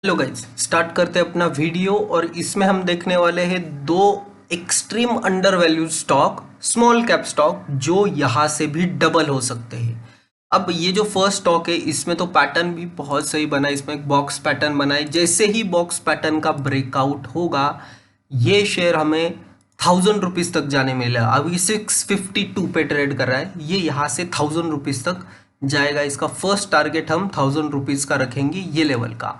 Hello guys, start करते हैं अपना वीडियो। और इसमें हम देखने वाले हैं दो extreme under valued stock, small cap stock जो यहाँ से भी डबल हो सकते हैं। अब ये जो फर्स्ट स्टॉक है इसमें तो पैटर्न भी बहुत सही बना है, इसमें एक बॉक्स पैटर्न बना है। जैसे ही बॉक्स पैटर्न का ब्रेकआउट होगा ये शेयर हमें 1000 रुपीज़ तक जाने मिलेगा। अभी 652 पे ट्रेड कर रहा है, ये यहाँ से 1000 रुपीज़ तक जाएगा। इसका फर्स्ट टारगेट हम 1000 रुपीज़ का रखेंगे, ये लेवल का।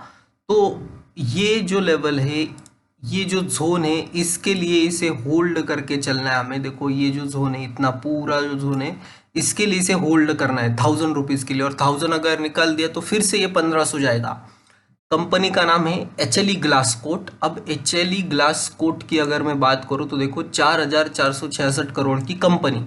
तो ये जो लेवल है, ये जो जोन है, इसके लिए इसे होल्ड करके चलना है हमें। देखो ये जो जोन है, इतना पूरा जो जोन है, इसके लिए इसे होल्ड करना है 1000 रुपीज़ के लिए। और 1000 अगर निकाल दिया तो फिर से ये 1500 जाएगा। कंपनी का नाम है एच एल ई ग्लासकोट। अब एच एल ई ग्लासकोट की अगर मैं बात करूँ तो देखो 4466 करोड़ की कंपनी,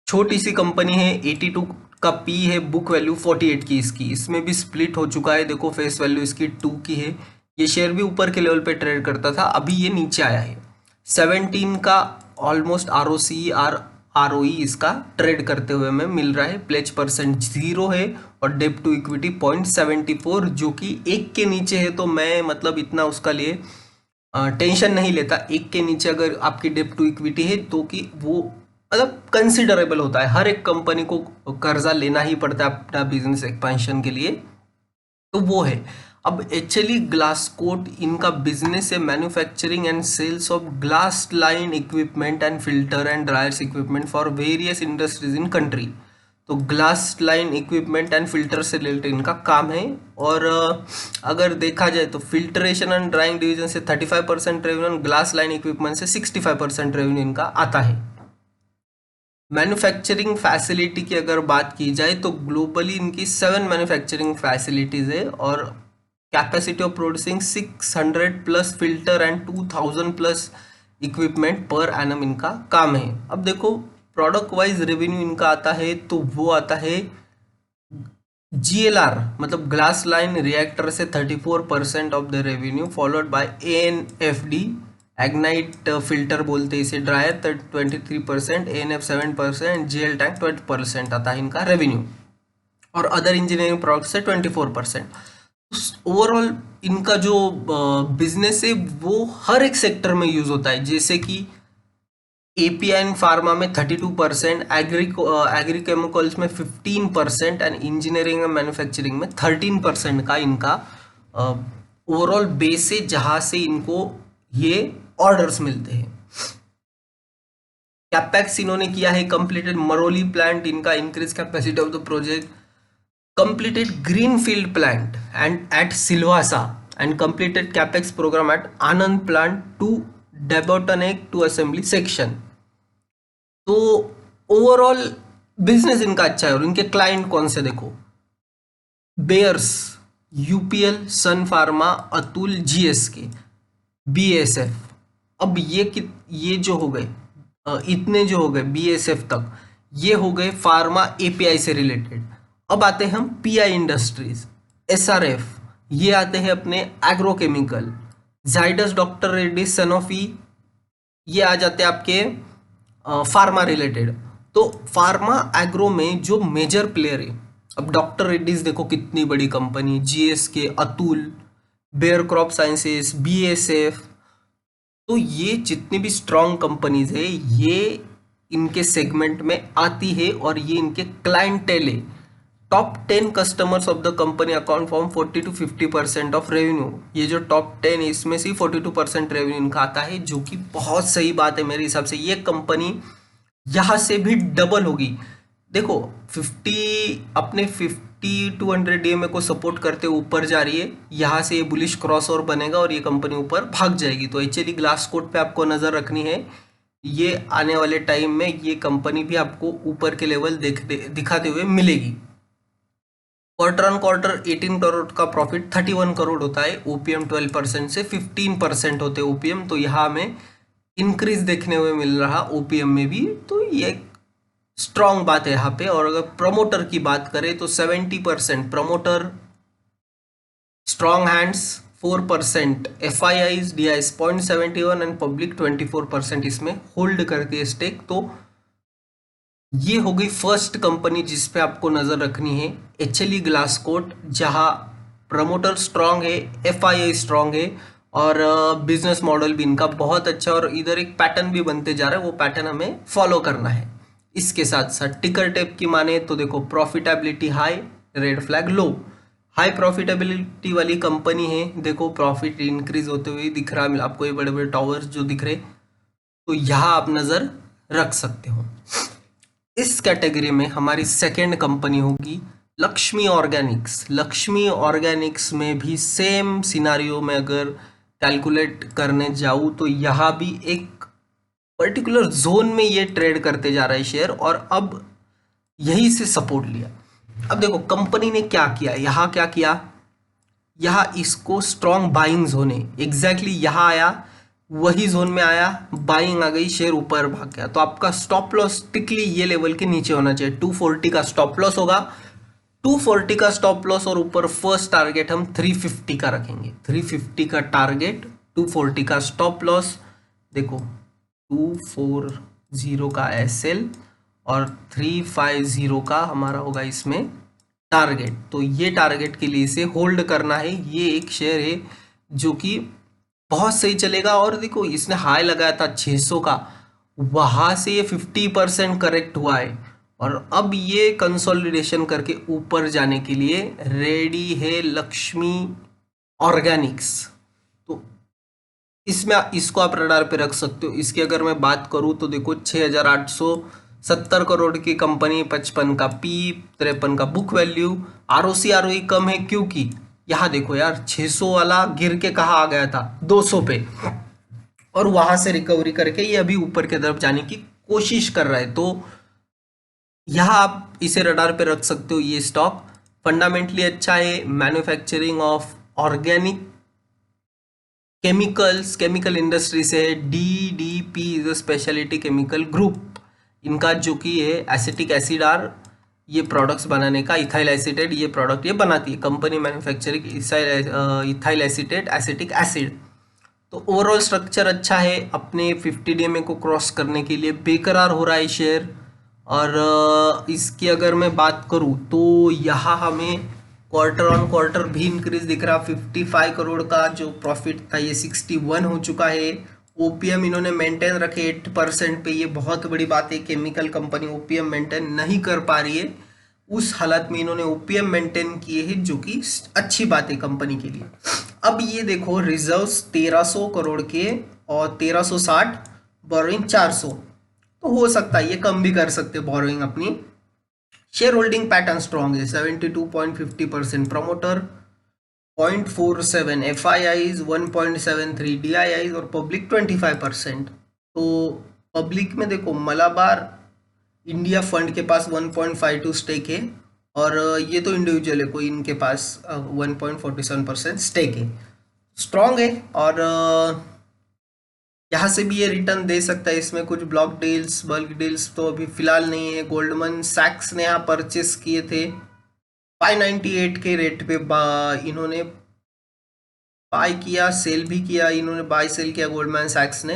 छोटी सी कंपनी है। 82 का पी है, बुक वैल्यू 48 की इसकी। इसमें भी स्प्लिट हो चुका है, देखो फेस वैल्यू इसकी 2 की है। ये शेयर भी ऊपर के लेवल पे ट्रेड करता था, अभी ये नीचे आया है। 17 का almost R O C R O E इसका ट्रेड करते हुए हमें मिल रहा है। प्लेज परसेंट 0 है और डेब्ट टू इक्विटी 0.74, जो कि 1 के नीचे है। तो मैं मतलब इतना उसका लिए टेंशन नहीं लेता। 1 के नीचे अगर आपकी डेब्ट टू इक्विटी है तो कि वो मतलब कंसिडरेबल होता है। हर एक कंपनी को कर्जा लेना ही पड़ता है अपना बिजनेस एक्सपेंशन के लिए, तो वो है। अब एक्चुअली ग्लासकोट इनका बिजनेस है manufacturing and sales of glass line equipment and filter and dryers equipment for various industries in country. तो glass line equipment and filter से रिलेटेड इनका काम है। और अगर देखा जाए तो फिल्ट्रेशन एंड ड्राइंग डिवीजन से 35% रेवेन्यू, ग्लास लाइन इक्विपमेंट से 65% रेवेन्यू इनका आता है। मैन्युफैक्चरिंग फैसिलिटी की अगर बात की जाए तो ग्लोबली इनकी 7 मैन्युफैक्चरिंग फैसिलिटीज़ है और capacity of producing 600 plus filter and 2000 plus equipment per annum इनका काम है। अब देखो प्रोडक्ट वाइज रेवेन्यू इनका आता है तो वो आता है GLR, मतलब ग्लास लाइन रिएक्टर से 34% of the revenue, followed by ANFD एग्नाइट फिल्टर बोलते हैं इसे, ड्रायर 23%, ANF 7%, GL टैंक 20% आता है इनका रेवेन्यू, और अदर इंजीनियरिंग प्रोडक्ट से 24%। ओवरऑल इनका जो बिजनेस है वो हर एक सेक्टर में यूज होता है, जैसे कि एपीआई एंड फार्मा में 32%, एग्रीकेमिकल्स में 15% एंड इंजीनियरिंग एंड मैन्युफैक्चरिंग में 13% का इनका ओवरऑल बेस है, जहां से इनको ये ऑर्डर्स मिलते हैं। कैपेक्स इन्होंने किया है कंप्लीटेड मरोली प्लांट, इनका increase capacity of the project, completed greenfield plant and at Silvassa, and completed capex program at Anand plant to debottleneck to assembly section। तो ओवरऑल बिजनेस इनका अच्छा है। और इनके क्लाइंट कौन से देखो, बेयर्स, यूपीएल, सन फार्मा, अतुल, जीएसके, बीएसएफ। अब ये जो हो गए इतने जो हो गए बीएसएफ तक, ये हो गए फार्मा एपीआई से रिलेटेड। अब आते हैं हम पीआई इंडस्ट्रीज, एसआरएफ, ये आते हैं अपने agrochemical, Zydus, doctor Reddy, Sanofi, ये आ जाते हैं आपके फार्मा रिलेटेड। तो फार्मा एग्रो में जो मेजर प्लेयर है, अब डॉक्टर रेड्डीज देखो कितनी बड़ी company, GSK, Atul, Bayer crop sciences, BSF. तो ये जितनी भी स्ट्रॉन्ग कंपनीज है ये इनके सेगमेंट में आती है और ये इनके क्लाइंटेल है। Top 10 customers of the company account form 40 to 50% of revenue. ये जो टॉप 10 है इसमें से 42% रेवेन्यू इनका आता है, जो कि बहुत सही बात है मेरे हिसाब से। ये कंपनी यहाँ से भी डबल होगी। देखो 50 to 100 DMA को सपोर्ट करते ऊपर जा रही है, यहाँ से ये बुलिश क्रॉस और बनेगा और ये कंपनी ऊपर भाग जाएगी। तो एक्चुअली ग्लास कोट पे आपको नज़र रखनी है। ये आने वाले टाइम में ये कंपनी भी आपको ऊपर के लेवल दिखाते हुए मिलेगी। क्वार्टर ऑन क्वार्टर 18 करोड़ का प्रॉफिट 31 करोड़ होता है। ओपीएम 12% से 15% होते हैं ओपीएम, तो यहाँ हमें इंक्रीज देखने हुए मिल रहा ओपीएम में भी, तो ये स्ट्रॉन्ग बात है यहाँ पे। और अगर प्रमोटर की बात करें तो 70% promoter, strong hands 4%, FIIs DIs 0.71 and public 24% इसमें होल्ड करती है स्टेक। तो ये हो गई फर्स्ट कंपनी जिस पे आपको नज़र रखनी है, एचएलई ग्लासकोट, जहां प्रमोटर स्ट्रांग है, एफआईआई स्ट्रांग है और बिजनेस मॉडल भी इनका बहुत अच्छा, और इधर एक पैटर्न भी बनते जा रहा है, वो पैटर्न हमें फॉलो करना है। इसके साथ साथ टिकर टेप की माने तो देखो प्रॉफिटेबिलिटी हाई, रेड फ्लैग लो। हाई प्रॉफिटेबिलिटी वाली कंपनी है, देखो प्रॉफिट इंक्रीज होते हुए दिख रहा है आपको, ये बड़े बड़े टावर्स जो दिख रहे, तो यहाँ आप नज़र रख सकते हो। इस कैटेगरी में हमारी सेकेंड कंपनी होगी लक्ष्मी ऑर्गेनिक्स। लक्ष्मी ऑर्गेनिक्स में भी सेम सिनारियो में अगर कैलकुलेट करने जाऊँ तो यहाँ भी एक पर्टिकुलर जोन में ये ट्रेड करते जा रहा है शेयर, और अब यही से सपोर्ट लिया। अब देखो कंपनी ने क्या किया, यहाँ क्या किया, यहाँ इसको स्ट्रॉन्ग बाइंग जोन है, एग्जैक्टली यहाँ आया, वही जोन में आया, बाइंग आ गई, शेयर ऊपर भाग गया। तो आपका स्टॉप लॉस स्ट्रिक्टली ये लेवल के नीचे होना चाहिए, 240 का स्टॉप लॉस होगा, 240 का स्टॉप लॉस, और ऊपर फर्स्ट टारगेट हम 350 का रखेंगे, 350 का टारगेट, 240 का स्टॉप लॉस। देखो 240 का एसएल और 350 का हमारा होगा इसमें टारगेट। तो ये टारगेट के लिए इसे होल्ड करना है। ये एक शेयर है जो कि बहुत सही चलेगा, और देखो इसने हाई लगाया था 600 का, वहां से ये 50% करेक्ट हुआ है, और अब ये कंसोलिडेशन करके ऊपर जाने के लिए रेडी है लक्ष्मी ऑर्गेनिक्स। तो इसमें इसको आप रडार पे रख सकते हो। इसकी अगर मैं बात करूँ तो देखो 6,870 करोड़ की कंपनी, 55 का पी, 53 का बुक वैल्यू, आरओसी आरओई कम है क्योंकि यहाँ देखो यार 600 वाला गिर के कहाँ आ गया था 200 पे, और वहां से रिकवरी करके ये अभी ऊपर की तरफ जाने की कोशिश कर रहा है। तो यहाँ आप इसे रडार पे रख सकते हो। ये स्टॉक फंडामेंटली अच्छा है, manufacturing of organic chemicals, chemical industry से है। DDP is a speciality chemical group, इनका जो कि है एसिटिक एसिड आर, ये प्रोडक्ट्स बनाने का, इथाइल एसिटेट ये प्रोडक्ट ये बनाती है company, manufacturing ethyl acetate acetic acid. तो ओवरऑल स्ट्रक्चर अच्छा है, अपने 50 DMA को क्रॉस करने के लिए बेकरार हो रहा है शेयर। और इसकी अगर मैं बात करूँ तो यहाँ हमें क्वार्टर ऑन क्वार्टर भी इंक्रीज दिख रहा, 55 करोड़ का जो प्रॉफिट था ये 61 हो चुका है। ओपीएम इन्होंने मेंटेन रखे 8% पे, ये बहुत बड़ी बात है। केमिकल कंपनी ओपीएम मेंटेन नहीं कर पा रही है, उस हालत में इन्होंने ओपीएम मेंटेन किए हैं, जो कि अच्छी बात है कंपनी के लिए। अब ये देखो रिजर्व्स 1300 करोड़ के और 1360, बोरोइंग 400, तो हो सकता है ये कम भी कर सकते बोरोइंग अपनी। शेयर होल्डिंग पैटर्न स्ट्रॉन्ग है, 72.50% प्रमोटर, 0.47 FIIs, 1.73 DIIs और पब्लिक 25%। तो पब्लिक में देखो मलाबार इंडिया फंड के पास 1.52 स्टेक है, और ये तो इंडिविजुअल है, कोई इनके पास 1.47% स्टेक है, स्ट्रॉन्ग है। और यहाँ से भी ये रिटर्न दे सकता है। इसमें कुछ ब्लॉक डील्स, बल्क डील्स तो अभी फिलहाल नहीं है। गोल्डमन सैक्स ने यहाँ परचेस किए थे 598 के रेट पे, इन्होंने बाय किया, सेल भी किया, इन्होंने बाय सेल किया गोल्डमैन सैक्स ने,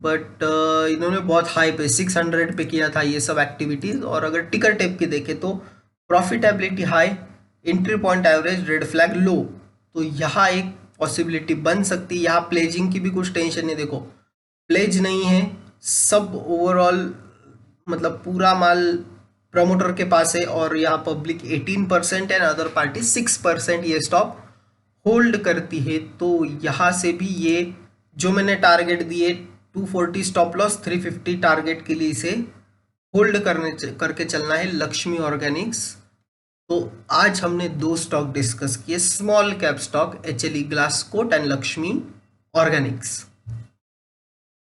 बट इन्होंने बहुत हाई पे 600 पे किया था ये सब एक्टिविटीज़। और अगर टिकर टेप की देखें तो profitability high, entry point average, red flag low, तो यहाँ एक पॉसिबिलिटी बन सकती है। यहाँ प्लेजिंग की भी कुछ टेंशन नहीं, देखो प्लेज नहीं है, सब ओवरऑल मतलब पूरा माल प्रमोटर के पास है, और यहाँ पब्लिक 18% एंड अदर पार्टी 6% ये स्टॉक होल्ड करती है। तो यहाँ से भी ये जो मैंने टारगेट दिए 240 स्टॉप लॉस, 350 टारगेट के लिए इसे होल्ड करके चलना है लक्ष्मी ऑर्गेनिक्स। तो आज हमने 2 स्टॉक डिस्कस किए, small cap stock HLE Glascoat and Lakshmi Organics.